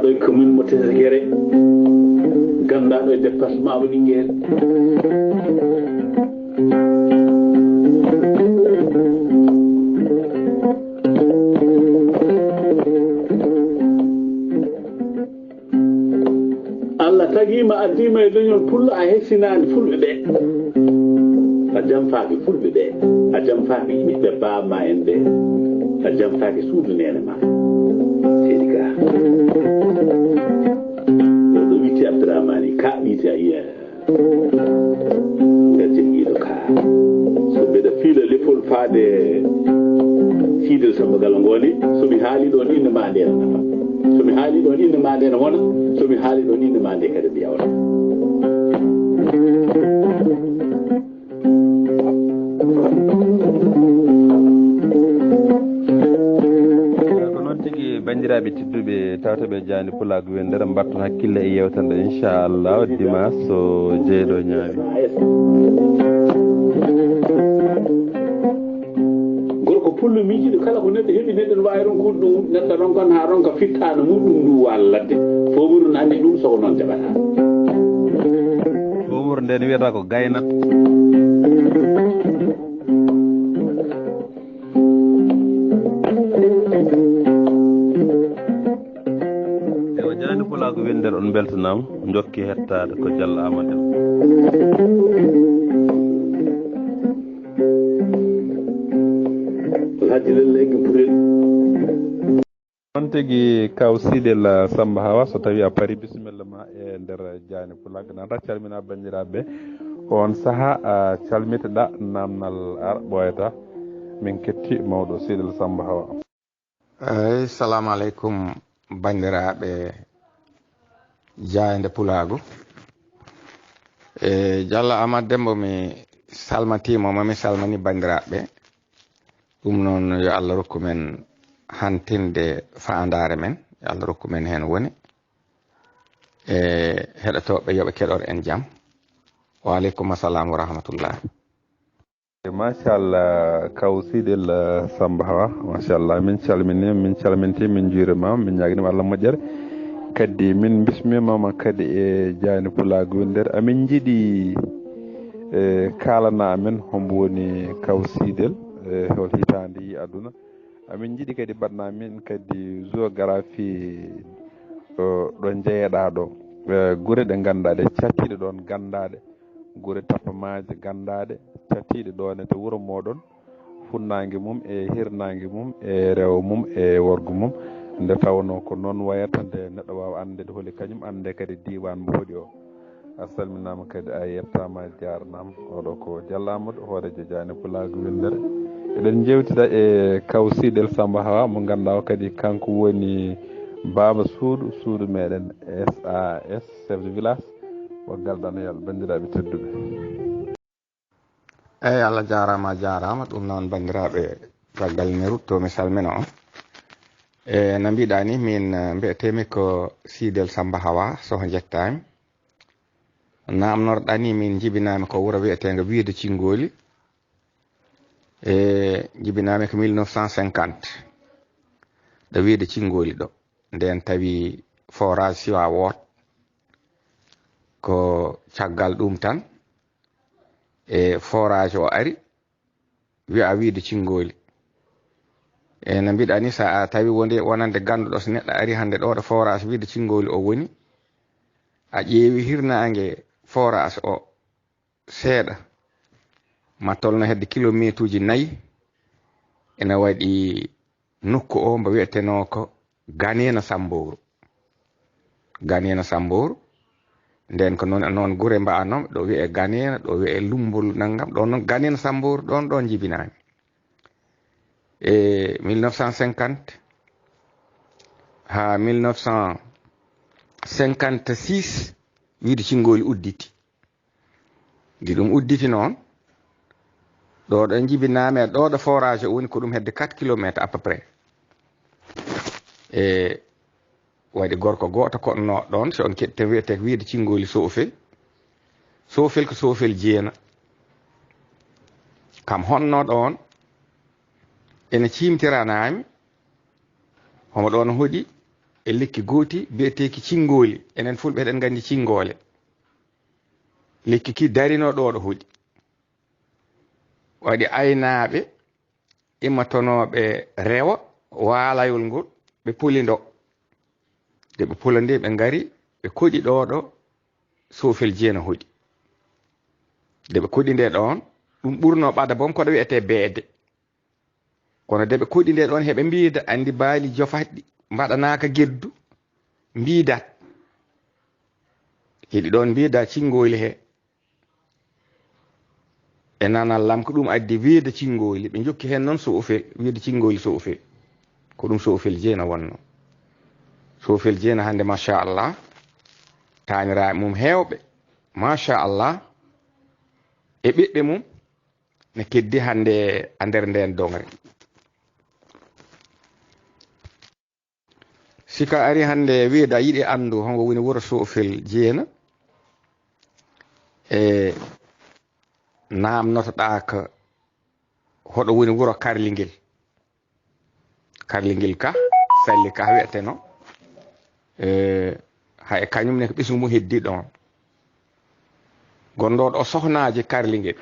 gandaɗo e commune mo Tesguere gandaɗo e département mo Linguére Allah tagima addima e leñol pullo a hessinani fulɓe ɓe a jamfaki fulɓe ɓe a jamfaki ɓiɓɓe bamma en ɓe a jamfaki suudu nene ma seydi Ka ɗo wiite Abdourahmani Ka wiite a yiya nder jegiɗo Ka so mbeɗa fiila lefol faade Sidel Samba Galo ngoni somi haali ɗon inde ma nde ne nafa somi haali ɗon inde ma nde ne wona somi haali ɗon inde ma nde kadi mbiya wona bandiraɓe tedduɓe tawtaɓe jani Pulago Wendere mbatton hakkille e yewtande inchallah dimanche so jeeɗo ñaawi gorko pullo miijiɗo kala ko neɗɗo heeɓi neɗɗo ne wawi ronkude ɗum neɗɗo ronkon ha ronka fittano muɗum ndu walladde fofuru ne andi ɗum soko noon jaɓata fofuru nde ne wiyata ko gaynat Pulago Wendere on beltanama jokki hettade ko Diallo Amadou on tigui kaw Sidel Samba Hawa so tawi a paari bisimilla ma e nder Diani Pulago nan rak calmina bandiraɓe on saaha a calmiteɗa namnal ar ɓoyata min ketti mawɗo Sidel Samba Hawa eyyi salamu aleykum bandiraɓe Diani Pulago e Diallo Amadou Dembo mi salmatimo mami salmani bandiraɓe ɗum noon yo Allah rokku men hantinde fandare men yo Allah rokku men hen woni e heɗotoɓe yoɓe keɗor en jaam wa aleykum assalam wa rahmatullah machallah kaw Sidel Samba Hawa machallah min calminima min calminti min juurima min ñaguinima Allah moƴƴere kadi min bismimama kadi e Diani Pulago Wendere amin jiiɗi kalana amen hombo woni kaw Sidel hol hitande yi aduna amin jiiɗi kadi mbaɗna min kadi géographie ɗo jeeyaɗa ɗo guure ɗe gandaɗe cattiɗe ɗon gandaɗe guure tappamaje gandaɗe cattiɗe ɗon to wuuro moɗon funnague mum e hirnague mum e rewo mum e worgo mum nde tawno ko noon wayata nde neɗɗo wawa ande de hooli kañum ande kadi diwan mo hoɗi o a salminama kadi a yettama jarnama oɗo ko Diallo Amadou hoorejo Diani Pulago Wendere eɗen jewtida e kaw Sidel Samba Hawa mo ganduɗa o kadi kanko woni baba suudu meɗen SAS chef de village o galɗanoyal bandiraɓe tedduɓe eyyi Allah jarama ɗum noon bandiraɓe caggal mi rutto mi salmina on e no mbiɗa ni min mbiyetemi ko Sidel Samba Hawa soko jettami namnorɗa ni min jibinami ko wuuro wiyetego Wiide Cingoli e jibinami ko 1950 ɗo Wiide Cingoli ɗo nden tawi forage siwa woot ko caggal ɗum tan e forage o ari wiya Wiide Cingoli e no mbiɗa ni sa tawi wonande ganduɗo so neɗɗo ari hande ɗo ɗo forage Wiide Cingoli o woni a ƴeewi hirnangue forage o seeɗa ma tolno hedde kilométre uji 4 ene waɗi nokku o mbo wiyeteno ko Ganena Samboru nden ko noon guure mbano ɗo wiye Ganena ɗo wiye Lumbol nangam ɗon noon Ganena Samboru ɗon jibinami e 1950 ha 1956 Wiide Cingoli udditi ndi ɗum udditi noon ɗo ɗo jibinami e ɗo forage o woni ko ɗum hedde 4 kilométre à peu près e waɗi gorko goto koɗno ɗon so on keɗte wiyete Wiide Cingoli Sofel ko Sofel jeena kam honno ɗon ene cimtiranami homo ɗon hoɗi e lekki gooti bi'eteeki cingoli enen fulɓe eɗen nganndi cingole lekki ki darino ɗo huuɗi waɗi aynaaɓe immatonoɓe rewa waalayol ngol ɓe puli ndo nde ɓe pula nde ɓe ngari ɓe koɗi ɗo Sofel Jeena huuɗi nde ɓe koɗi nde ɗon ɗum ɓurno ɓada bon koɗo wiyete beede kono nde ɓe koɗi nde ɗon heɓe mbiida andi baali jofaɗɗi mbaɗanaka geddu mbiidat heɗi ɗon mbiida cingoli he e nanallam ko ɗum addi wiide cingoli ɓe jokki hen noon Sofel wiide cingoli Sofel ko ɗum Sofel Jeena wonno Sofel Jeena hande machallah taaniraaɓe mum heewɓe machallah e ɓiɓɓe mum ne keddi hande a nder nden dongre sika ari hande wiida yiɗi andu hongo woni wuro Sofel Jeena e namnotoɗa ko hoɗo woni wuro Karlingel ka salli ka wiyeteno hay kañum ne ko ɓesgu mum heddi ɗon gonɗo ɗo sohnaji Karlingel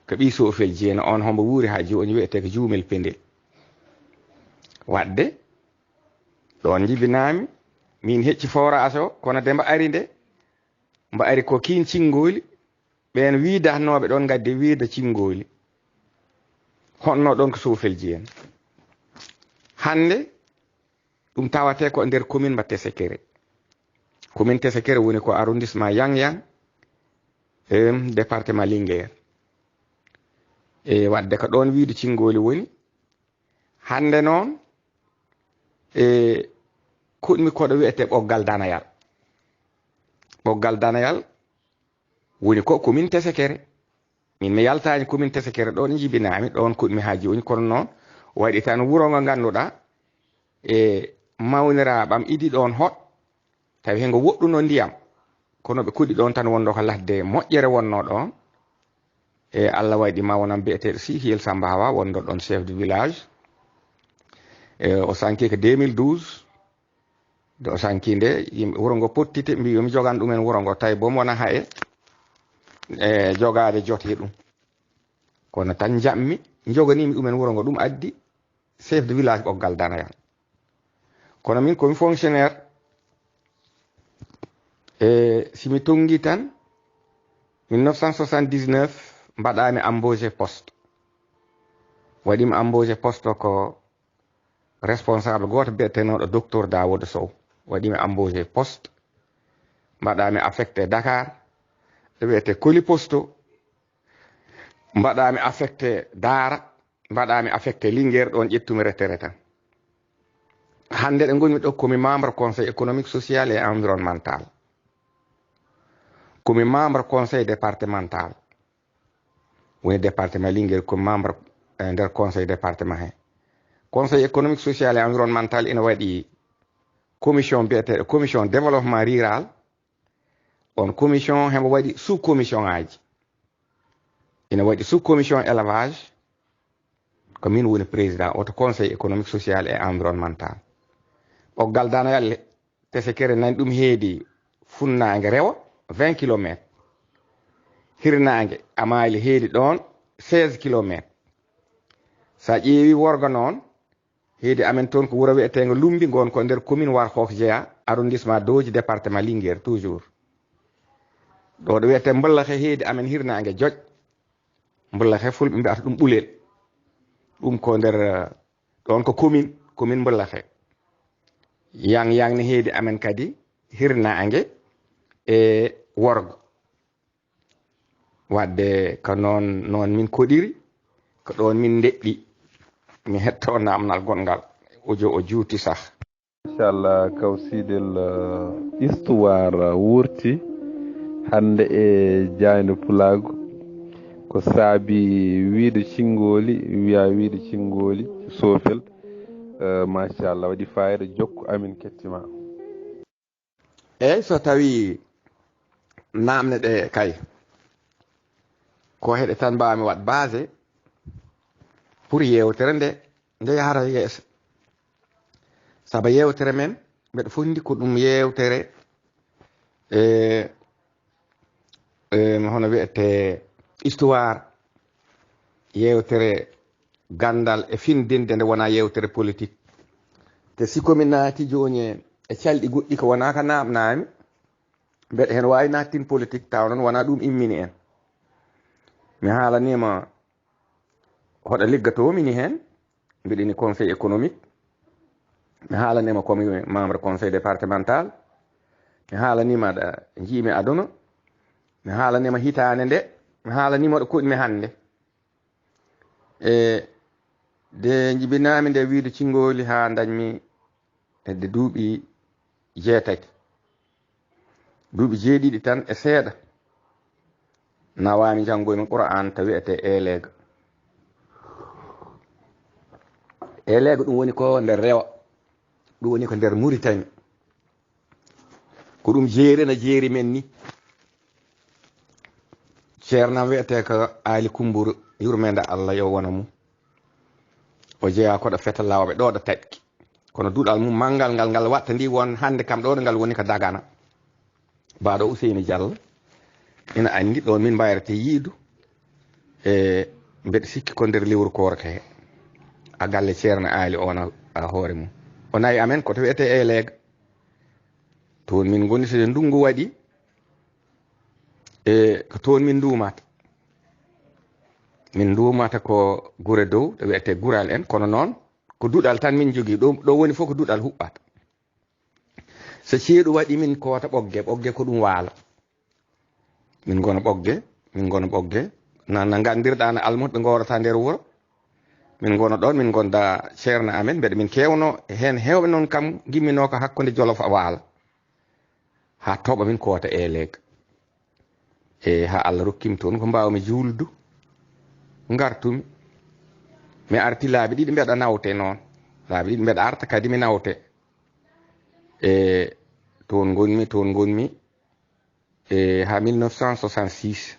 ko ɓi Sofel Jeena on hombo wuuri ha joni wiyete ko Juumel Pendel wadde ɗon jibinami min hecci forage o kono de mba ari nde mba ari ko kin cingoli ɓen wiidatnoɓe ɗon gaddi wiida cingoli honno ɗon ko Sofel Jeena hande ɗum tawate ko nder commune mba Tessekere commune Tessekere woni ko arrondissement Yang département Linguére e wadde ko ɗon wiide cingoli woni hande noon e kuɗmi koɗo wiyete ɓoggal danayal woni ko commune Tessekere min mi yaltani commune Tessekere ɗon jibinami ɗon kuɗmi ha joni kono noon waɗi tan wuro ngo ganduɗa e mawniraɓam idi ɗon hot tawi hengo woɗɗuno ndiyam kono ɓe kuɗi ɗon tan wonno ko ladde moƴƴere wonno ɗon e Allah waɗi mawnam bi'eteɗo Sikiyel Samba Hawa wonɗo ɗon chef de village o sanki ko 2012 de o sanki nde yimɓe wuro ngo pottite mbi yomi jogan ɗumen wuro ngo tawi bom wona ha e jogade jote ɗum kono tan jammi joganimi ɗumen wuro ngo ɗum addi chef de village ɓoggal danayal kono min komi fonctionnaire e simi tongi tan 1979 mbaɗami embauché poste waɗimi embauché poste ko responsable goto bi'etenoɗo docteur Dawoud Sow waɗimi embauché poste mbaɗami affecté Dakar ɗo wiyete Koli Posto mbaɗami affecté Daara mbaɗami affecté Linguére ɗon ƴettumi retraite tan hande ɗe gonmi ɗo komi membre conseil économique social et environnemental komi membre conseil départemental woni département Linguére komi membre nder conseil département he conseil économique social et environnemental ina waɗi commission biyeteɗo commission développement rural on commission hemo waɗi sous commission aji ina waɗi sous commission élevage ko min woni président oto conseil économique social et environnemental ɓoggal danayal Tessekere nani ɗum heedi funnange rewa 20 km hirnange amali heedi ɗon 16 km sa ƴeewi worgo noon heedi amen toon ko wuro wiyetego Lumbi gon ko nder commune Warxoox Jeya arrondissement Dooji département Linguére toujours ɗo ɗo wiyete Mbollaxe heedi amen hirnange Joƴ Mbollaxe fulɓe mbiyata ɗum ɓulel ɗum ko nder ɗon ko commune Mbollaxe yang ne heedi amen kadi hirnange e worgo wadde ko noon min koɗiri ko ɗon min deƴƴi mi hetto namnal gongal o juuti sah inchallah kaw sidel histoire wurti hande e Diayna Pulago ko saabi wiide cingoli wiya wiide cingoli Sofel machallah waɗi fayida jokku amin kettima eyyi so tawi namne ɗe kay ko heɗe tan mbawmi wat base pour yewtere nde yahata yeeso saabu yewtere men mbeɗa fondi ko ɗum yewtere hono wiyete histoire yewtere gandal e findinde nde wona yewtere politique te sikomi naati joni e calɗi goɗɗi ko wona ka namnami mbeɗa hen wawi nattin politique taw noon wona ɗum immini en mi haalanima hoɗo liggatomini hen mbiɗini conseil économique mi haalanima komi membre conseil départemental mi haalanima ɗa jiimi aduna mi haalanima hitande nde mi haalanima ɗo koɗmi hande de jibinami nde wiide cingoli ha dañmi de duuɓi jeetati duuɓi jeeɗiɗi tan e seeɗa nawami janngoymi qur'an to wiyete elega elega ɗum woni ko nder rewa ɗum woni ko nder Mauritanie ko ɗum jeeri na jeeri men ni ceernam wiyete ko Ali Kumburu yurmede Allah yo wona mum o jeeya koɗo feta lawɓe ɗo ɗo taƴki kono duɗal mum manggal ngal watta ndi won hande kam ɗo ngal woni ko Dagana baɗo Ousseyni Diallo ina andi ɗon min mbayrete yiidu e mbeɗa sikki ko nder lewru korka he a galle ceerno Ali ona a hoore mum o nayi amen koto wiyete elega toon min goni so ndungu waɗi ko toon min duumata ko gure dow to wiyete gural en kono noon ko duɗal tan min jogui ɗo woni fof ko duɗal huɓɓata so ceeɗu waɗi min kota ɓogge ko ɗum waala min gona ɓogge na gandirɗa no almuɓe gorata nder wuuro min gona ɗon min gonda ceerno amen mbeɗa min kewno hen hewɓe noon kam gimmino ko hakkude Jolof a Waalo ha toɓa min kota elega ha Allah rokkimi toon ko mbawmi juldu gartumi mi arti laabi ɗiɗi mbeɗa nawte noon laabi ɗiɗi mbeɗa arta kadi mi nawte toon gonmi ha 1966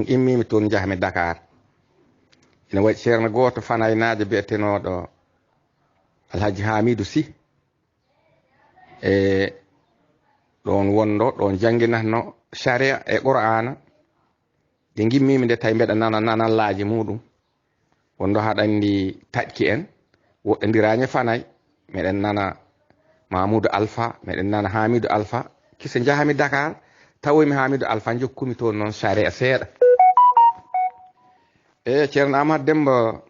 immimi toon jahmi Dakar ina waɗi ceerno goto fanaynajo mbiyetenoɗo Alhaji Hamidou Sy ɗon wonɗo ɗon jangginatno sharia e Qur'ana de gimmimi nde tawi mbeɗa nana nanallaji muɗum wonɗo haɗa andi taƴki en woɗɗodirañe fanay meɗen nana Mamoudou Alpha meɗen nana Hamidou Alpha kisa jahami Dakar tawoymi Hamidou Alpha jokkumi toon noon sharia seeɗa ceerno Amadou Demba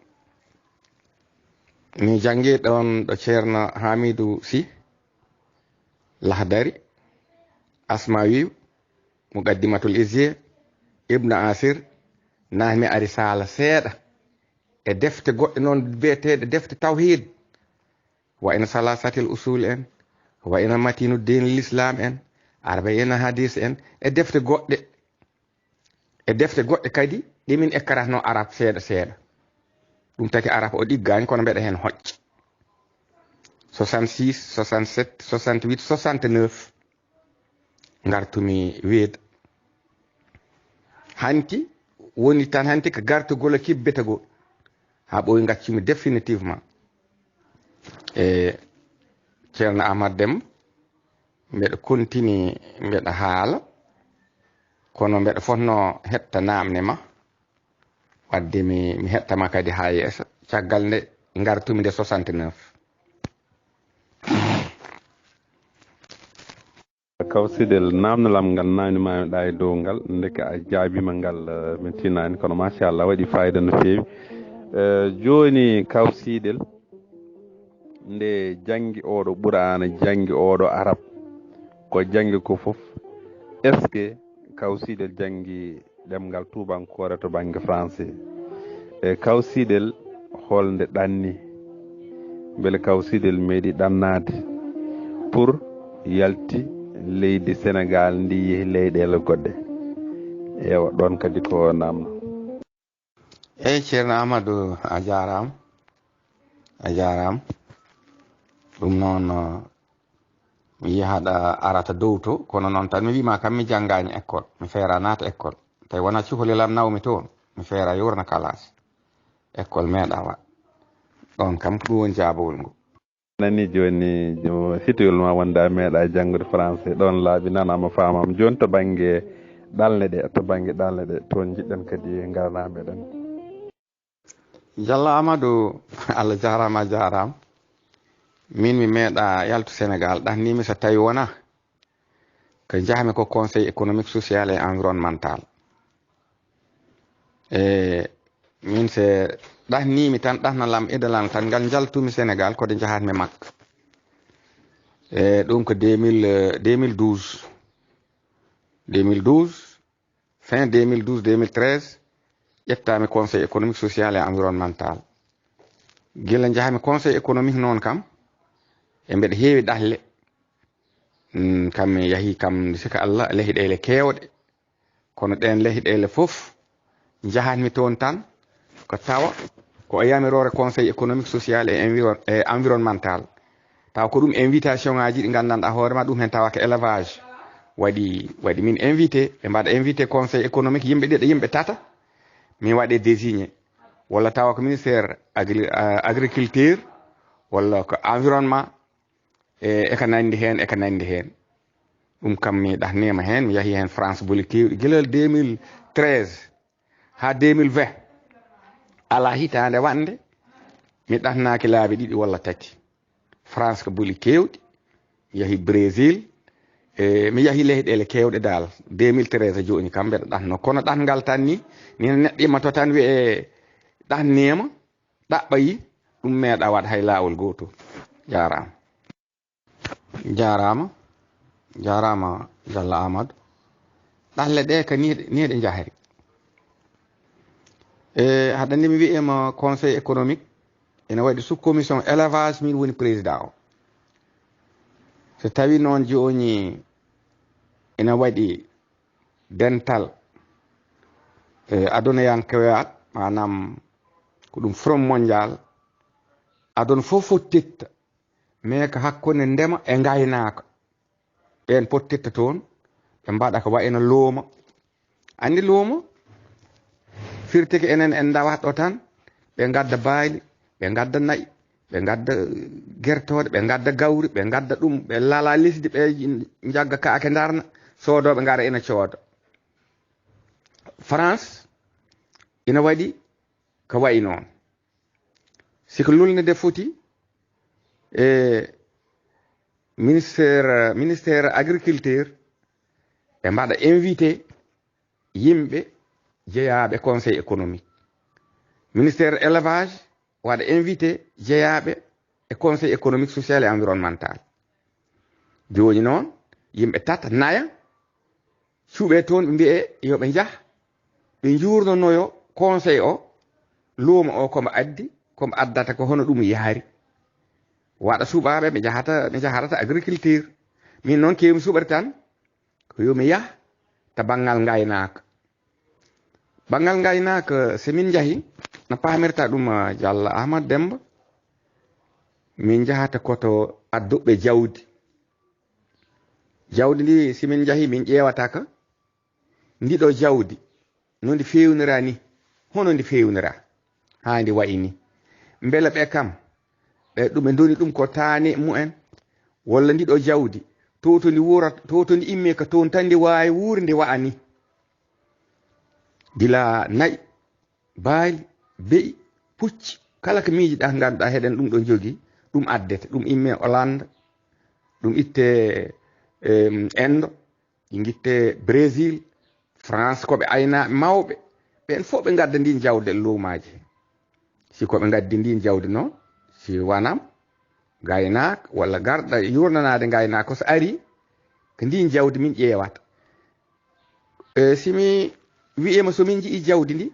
mi jangi ɗon ɗo ceerno Hamidou Sy Lahdari Asmawi Muqaddimatul Izziya Ibnu Asir nami ari sala seeɗa e defte goɗɗe noon biyeteɗe defte tawhid wa ina salasatil usul en wa ina matinu din l'islam en arba'ina hadis en e defte goɗɗe kadi ɗimin ekkaratno arab seeɗa ɗum taki arab o ɗiggani kono mbeɗa hen hocca 66 67 68 69 gartumi weeda hanti woni tan hanti ko gartugol kibbetagol ha ɓoyi gaccimi définitivement ceerno Amadou Demba mbeɗa continue mbeɗa haala kono mbeɗa fonno hetta namne ma wadde mi hettama kadi ha yeeso caggal nde gartumi nde 69 Kawsidel namdalam ngal namdimamiɗa e dow ngal ndeke a jaabima ngal min tinani kono machallah waɗi fayida no feewi joni Kawsidel nde jangi oɗo Qur'ana jangi oɗo arab ko jangi ko foof est ce que Kawsidel jangi ɗemgal tubankore to banggue français e Kawsidel holnde ɗanni beele Kawsidel meeɗi ɗannade pour yalti leydi Sénégal ndi yeehi leyɗele goɗɗe ewa ɗon kadi ko namno eyyi ceerno Amadou a jarama ɗum noon mi yi haɗa arata dow to kono noon tan mi wima kam mi janggani école mi feera naata école tawi wona cuhalilam nawmi toon mi feera yurna classe école meeɗa wa ɗon kam ɗum woni jaabowol ngu nani joni sitiyol ma wonda meeɗa janngude français ɗon laaɓi nanama famam joni to banggue ɗalne ɗe toon jiɗɗen kadi garanaɓe ɗen. Diallo Amadou Allah jarama min mi meeɗa yaltu Sénégal ɗannimi so tawi wona ko jahmi ko conseil économique social et environnemental min se ɗannimi tan ɗahnalam idalan tan ngal jaltumi Sénégal kode jahatmi makka ɗum ko 2012 fin 2012 ƴettami conseil économique social et environnemental gila jahami conseil économique noon kam e mbeɗa heewi ɗahle kam mi yahi kam sika Allah lehiɗele kewɗe kono ɗen lehiɗele fof jahatmi toon tan ko tawa ko yamirore conseil économique social et environnemental taw ko ɗum invitation ngaji ɗi gandanɗa hoorema ɗum hen tawa ko élevage waɗi min invité ɓe mbaɗa invité conseil économique yimɓe ɗiɗo yimɓe tata min waɗe désigné walla tawa ko ministère agriculture walla ko environnement eko nandi hen ɗum kam mi ɗahnima hen mi yahi hen France boli kewɗi guilal 2013 ha 2020 ala hitande wande mi ɗahnaki laabi ɗiɗi walla tati France ko boli kewɗi mi yahi Brésil mi yahi leyɗele kewɗe dal 2013 joni kam mbeɗa ɗahno kono ɗahngal tan ni neɗɗo immato tan wiye ɗahnima ɗaɓɓa yi ɗum meeɗa waɗ hay lawol goto. Jarama Diallo Amadou ɗahle ɗe ko niɗe jahari haɗandi mi wiyema conseil économique ene waɗi sous commission élevage min woni président o so tawi noon joni ene waɗi dental adonayankoyat manam ko ɗum from mondial adon fof fottitta mais ko hakkunde ndema e gaynaka ɓen pottitta toon ɓe mbaɗa ko wayno looma andi looma firtiki enen en dawat ɗo tan ɓe gadda baali ɓe gadda nayyi ɓe gadda guertoɗe ɓe gadda gawri ɓe gadda ɗum ɓe laala lisdi ɓe jagga kaake darna sodoɓe gara ina cooda. France ina waɗi ko wayi noon siko lulnide foti ministère agriculture ɓe mbaɗa invité yimɓe jeeyaɓe conseil économique ministère élevage waɗa invité jeeyaɓe e conseil économique social et environnemental joni noon yimɓe tata naya cuuɓe toon ɓe mbiye yoɓe jah ɓe jurnonoyo conseil o luuma o komo addi komo addata ko hono ɗum yaari waɗa suuɓaɓe mi jahatata agriculture min noon kewmi suɓata tan ko yomi yah ta banggal gaynaka somin jahi no pamirta ɗum Diallo Amadou Demba min jahata koto adduɓe jawdi ndi simin jahi min ƴewata ka ndiɗo jawdi no ndi fewnira ni hono ndi fewnira ha ndi wayi ni beele ɓe kam ɓe ɗum ɓe doni ɗum ko taani mu'en walla ndiɗo jawdi to ndi wurata to ndi imme ka toon tan ndi wawi wuuri ndi wa'a ni gila nayi baali be'i pucci kala ko miijiɗa ganduɗa heɗen ɗum ɗo jogi ɗum addete ɗum imme Hollande ɗum itte Inde guitte Brésil France koɓe aynaɓe mawɓe ɓen fof ɓe gadda ndin jawdi e luumaji si koɓe gaddi ndin jawdi noon si wanam gaynaka walla garɗa yurnanade gaynaka so ari ko ndin jawdi min ƴeewata simi wiyema somin jii jawdi ndi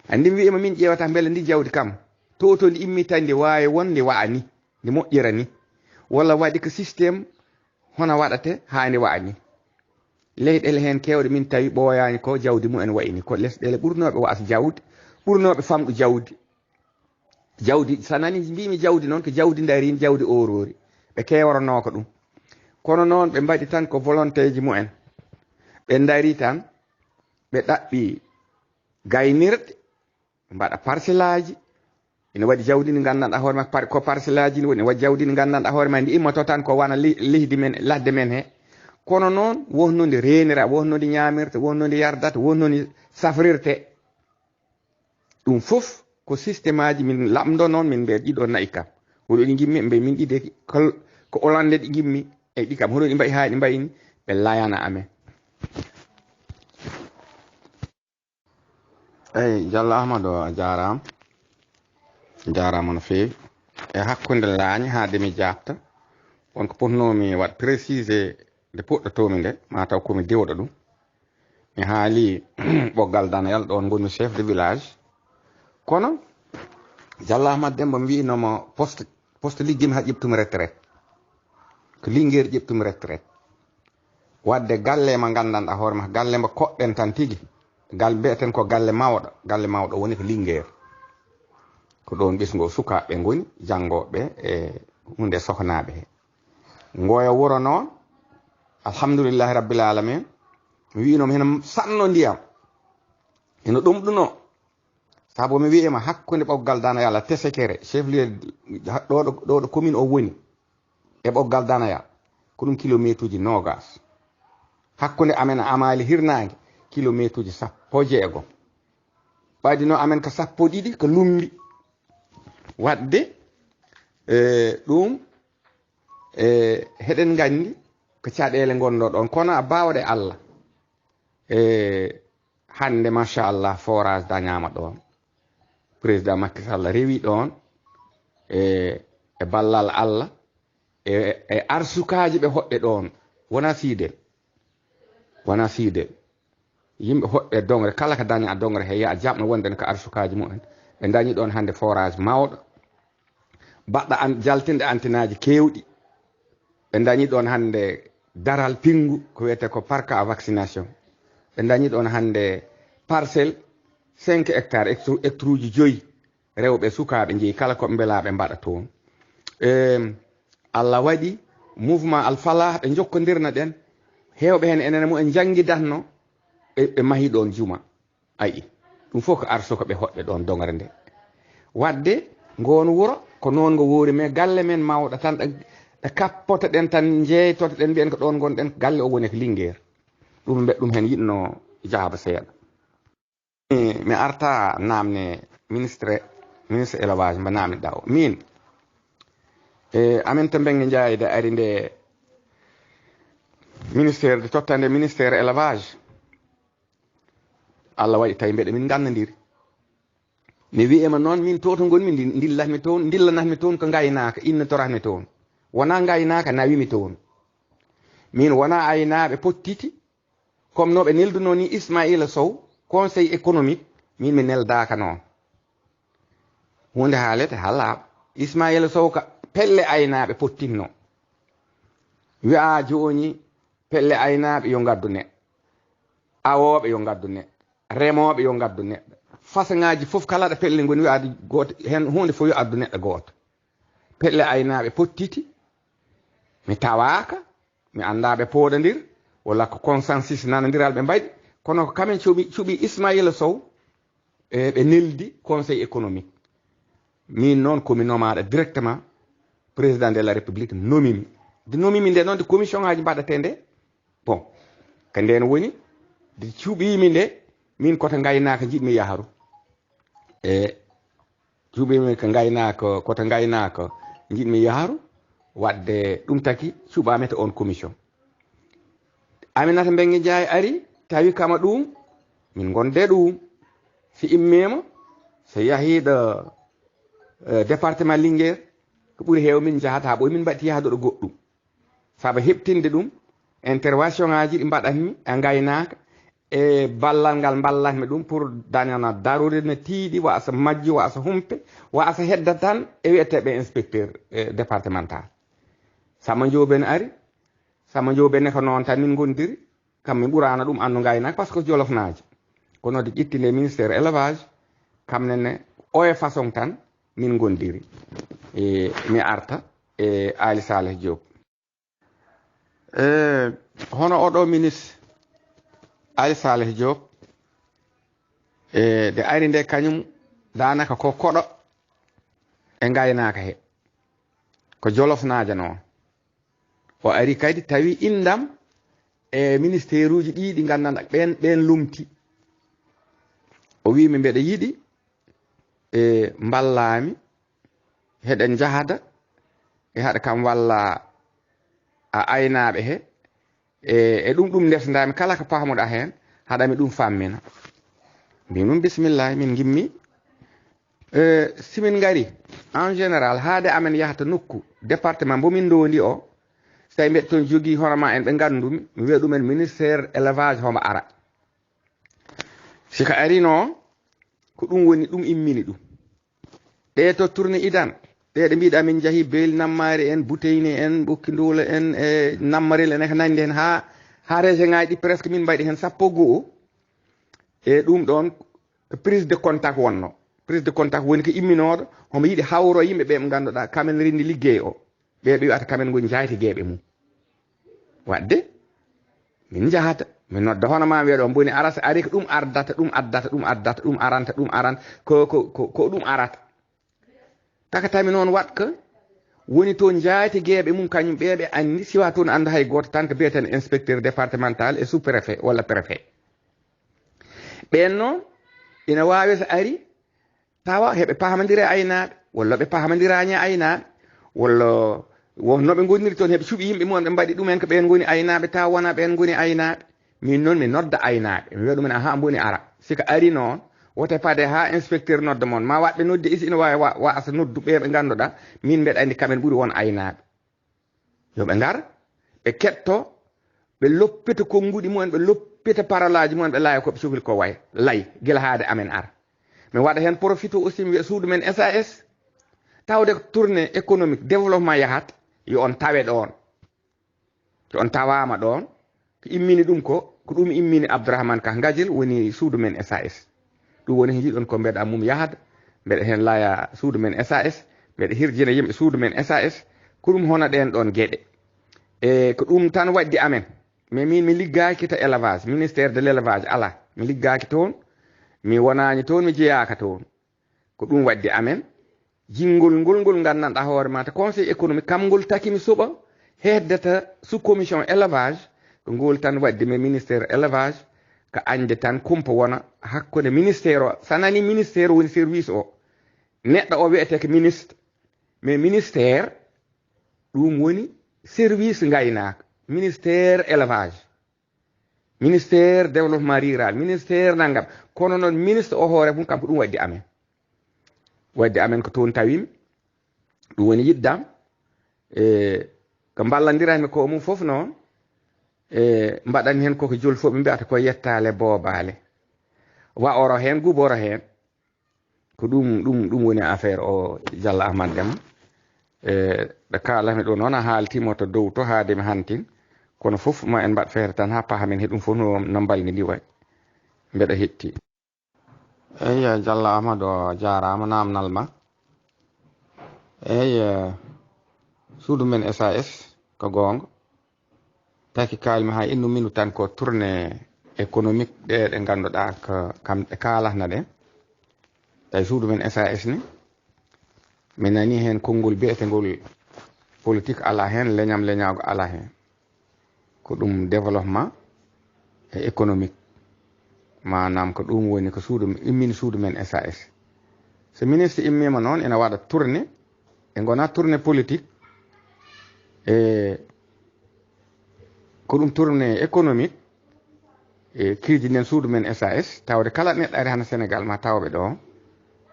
andi mi wiyema min ƴeewata beele ndi jawdi kam to ndi immi tan ndi wawi won ndi wa'a ni ndi moƴƴira ni walla waɗi ko systéme hono waɗate ha ndi wa'a ni leyɗele hen kewɗe min tawi ɓooyani ko jawdi mumen wayni ko lesɗele ɓurnoɓe wa'ata jawdi ɓurnoɓe famɗu jawdi sanani mbimi jawdi noon ko jawdi darini jawdi orori ɓe kewrano ko ɗum kono noon ɓe mbaɗi tan ko volonté ji mumen ɓe dari tan ɓe ɗaɓɓi gaynirɗe mbaɗa parcelle aji ina waɗi jawdi ndi gandanɗa hoore ma ko parcelle aji ni woni waɗi jawdi ndi gandanɗa hoore ma ndi immoto tan ko wana leydi men ladde men he kono noon wonnode renira wonnode ñamirta wonnode yardata wonnode safrirte ɗum fof ko systéme aji min lamdo noon min mbiya ɗiɗo nayi kam hoɗo ɗi gimmi mbe min ɗiɗe ko olande ɗi gimmi e ɗi kam hoɗo ɗi mbayi ha ɗi mbayini ɓe layana amen eyyi Diallo Ahmadou a jarama no fewi e hakkude laañ haade mi jabta wonko potnomi waɗ précisé nde puɗɗotomi nde mataw komi dewɗo ɗum mi haali ɓoggal danayal ɗon gonmi chef de village kono Diallo Ahmad Demba mi winomo poste liggimi ha ƴeɓtumi retraite ko Linguére ƴeɓtumi retraite wadde galle ma gandanɗa hoore ma galle mba koɗɗen tan tigui gal mbiyeten ko galle mawɗo woni ko Linguére ko ɗon ɓesgo sukaɓe goni janggoɓe e hunde sohnaɓe he ngoya wuro noon alhamdoulillahi rabbil alamin mi winomo heno sanno ndiyam eno ɗumɗuno saabu mi wiyima hakkude ɓoggal danayal Tesekere chef lieu ɗo commune o woni e ɓoggal danayal ko ɗum kilométre uji 20 hakkude amen amali hirnangue kilométre uji 16 ɓaydino amen ko 12 ko lumbi wadde ɗum heɗen gandi ko caɗele gonɗo ɗon kono a bawɗe Allah hande machallah forage dañama ɗon président Macky Sall rewi ɗon e ballal Allah e arsukaji ɓe hoɗɗe ɗon wona siidel yimɓe hoɗɗe dongre kala ko daña dongre he ya jaɓno wonden ko arsukaji mumen ɓe dañi ɗon hande forage mawɗo baɗɗo jaltinde antinaji kewɗi ɓe dañi ɗon hande daral pingu ko wiyete ko parc à vaccination ɓe dañi ɗon hande parcelle 5 hectares hectares uji 5 rewɓe sukaɓe jeeyi kala koɓe beelaɓe mbaɗa toon Allah waɗi mouvement Al Falah ɓe jokkodirna ɗen hewɓe hen enen mu en jangguidatno ɓe mahi ɗon juma ayi ɗum fof ko arso ko ɓe hoɗɓe ɗon dongre nde wadde ngon wuro ko noon ngo woori mais galle men mawɗo tan ɗe kappoto ɗen tan jeeytoto ɗen mbiyen ko ɗon gonɗen galle o woni ko Linguére ɗum mbeɗa ɗum hen yiɗno jaaba seeɗa mi arta namne ministre élevage mba namneɗa o min amin to Mbengue Ndiaye de ari nde ministére de tottande ministére élevage Allah waɗi tawi mbeɗa min gandodiri mi wiyema noon min to gonmi dillanatmi toon ko gaynaka innotoratmi toon wona gaynaka nawimi toon min wona aynaɓe pottiti comme noɓe nelduno ni Ismaïla Sow conseil économique min mi neldaka noon hunde haalete ha laaɓa Ismaïla Sow ka pelle aynaɓe pottinno wi'a joni pelle aynaɓe yo gaddu neɗɗo awoɓe yo gaddu neɗɗo remoɓe yo gaddu neɗɗo façon fof kala ɗo pelle goni wi'ade goto hen hunde fof yo addu neɗɗo goto pelle aynaɓe pottiti mi tawaka mi andaɓe pooɗodir walla ko consensus nanodiral ɓe mbaɗi kono ko kamen cuuɓi Ismaïla Sow ɓe neldi conseil économique min noon komi nomaɗo directement président de la république nomimi de nomimi nde noon de commission ngaji mbaɗate nde bon ko nden woni de cuuɓimi nde min koto gaynaka jiɗmi yaharu cuuɓimi koto gaynaka jiɗmi yaharu wadde ɗum taki cuuɓami to on commission Aminata Mbengue Ndiaye ari tawi kama ɗum min gonde ɗum si immima so yahiɗo département Linguére ko ɓuuri heew min jahata ha ɓoy min mbatti yahade ɗo goɗɗum saabu heɓtinde ɗum intervention ngaji ɗi mbaɗatmi e gaynaka e ballal ngal ballatmi ɗum pour dañana darure no tiiɗi wasa majji wasa humpe wasa hedda tan e wiyeteɓe inspecteur départemental Samba Ndiobene ari Samba Ndiobene ko noon tan min gondiri kam mi ɓurana ɗum andu gaynaka par ce que jolofnaji kono de ƴettinde ministére élevage kamnene oye façon tan min gondiri mi arta e Ali Saleh Diop hono oɗo ministre Ali Saleh Diop de ari nde kañum danaka ko koɗo e ngaynaaka he ko jolofnaaje noon o ari kadi tawi indam e ministére uji ɗi ɗi nganndanɗa ɓen lumti o wimi mbeɗa yiɗi e mballami heɗen jahada e haɗa kam walla a aynaaɓe he e ɗum ndesdami kala ko paamuɗa heen haɗami ɗum fammina mbi ɗum bisimillah min gimmi simin ngari en général haade amen yahata nokku département mbomin ndondi o so tawi mbeɗa toon jogii hono ma en ɓe nganndumi mi wiya ɗumen ministére élevage homo ara siko ari noon ko ɗum woni ɗum immini ɗum ɗe to tourné idan ɗe ɗe mbiɗa min jahi beel nammari en bouteille en ɓokki nduula en e nammarel en ko nandi hen ha région ngaji ɗi presque min mbaɗi hen 12 e ɗum ɗon prise de contact wonno prise de contact woni ko imminoɗo homo yiiɗi hawro yimɓe ɓe ganduɗa kamen rinni liggey o ɓe wiyata kamen goni jaytegueɓe mum wadde min jahata min nodda hono ma wiya ɗo boni ara so ari ko ɗum ardata ɗum addata ɗum addata ɗum aranta ko ɗum arata takatami noon watka woni toon jaytegueɓe mum kañum ɓeɓe andi siwa toon anda hay goto tan ko biyeten inspecteur départemental et sous préfet walla préfet ɓen noon ina wawi so ari tawa heɓe pahamodire aynaɓe walla ɓe pahamodirani aynaɓe walla noɓe goniri toon heɓe cuuɓi yimɓe mum ɓe mbaɗi ɗumen ko ɓen goni aynaɓe taw wona ɓen goni aynaɓe min noon mi nodda aynaɓe mi wiya ɗumen aha boni ara siko ari noon wote pade ha inspecteur nodda moon ma waɗɓe nodde isi ina wawi wasa noddu ɓe ganduɗa min mbeɗa andi kamen ɓuuri won aynaɓe yoɓe ngar ɓe ketto ɓe loppita konnguɗi mumen ɓe loppita parolaji mumen ɓe laaya koɓe cohli ko way lay guila haade amen ara mi waɗa hen profite aussi mi wiya suudu men SAS tawde ko tourné économique développement yahat yo on tawe ɗon so on tawama ɗon ko immini ɗum ko ɗum immini Abdourahmane Ka Gadjil woni suudu men SAS ɗum woni hen jiɗon ko mbeɗa mum yahata mbeɗa hen laaya suudu men SAS mbeɗa hirjina yimɓe suudu men SAS ko ɗum hono ɗen ɗon gueɗe e ko ɗum tan waddi amen mais min mi liggaki to élevage ministére de l' élevage ala mi liggaki toon mi wonani toon mi jeeyaka toon ko ɗum waddi amen jingol ngol gandanɗa hoore ma to conseil économique kam ngol taki mi suɓa heddata sous commission élevage ko ngol tan waddi mi ministére élevage ko ande tan kumpa wona hakkude ministére o sanani ministére woni service o neɗɗo o wiyete ko ministre mais ministére ɗum woni service gaynaka ministére élevage ministére développement rural ministére nangam kono noon ministre o hoore mum kam ko ɗum waddi amen ko toon tawimi ɗum woni yiddam e ko ballodirami ko mum foof noon e mbaɗani hen koko joli fof ɓe mbiyata ko yettale boobale wa oro hen guboro hen ko ɗum woni affaire o Diallo Ahmad Déme e ɗo kalami ɗo noon a haaltimo to dow to haademi hantin kono fof ma en mbaɗ feere tan ha pahamen he ɗum fof no mbalni ndi way mbeɗa hetti eyi Diallo Ahmad o jarama namnal ma eyi suudu men SAS ko gonga taki kalmi ha innu minu tan ko tourné économique ɗe ganduɗa ko kamɓe kalatna ɗen tawi suudu men SAS ni mi nani hen konngol biyetegol politique ala hen leñago ala hen ko ɗum développement et économique manam ko ɗum woni ko immini suudu men SAS so ministre immima noon ina waɗa tourné e gona tourné politique e ko ɗum tourné économique e kirjinen suudu men SAS tawde kala neɗɗo ari hana Sénégal ma tawɓe ɗo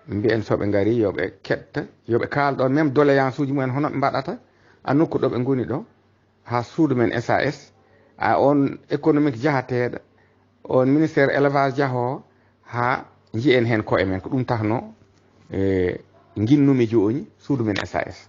mbiyen soɓe ngari yoɓe ketta yoɓe kalɗon même doléance uji mumen hono ɓe mbaɗata a nokku ɗo ɓe goni ɗo ha suudu men SAS a on économique jahateɗo on ministére élevage jaho ha jiyen hen koye men ko ɗum takno e ginnumi joni suudu men SAS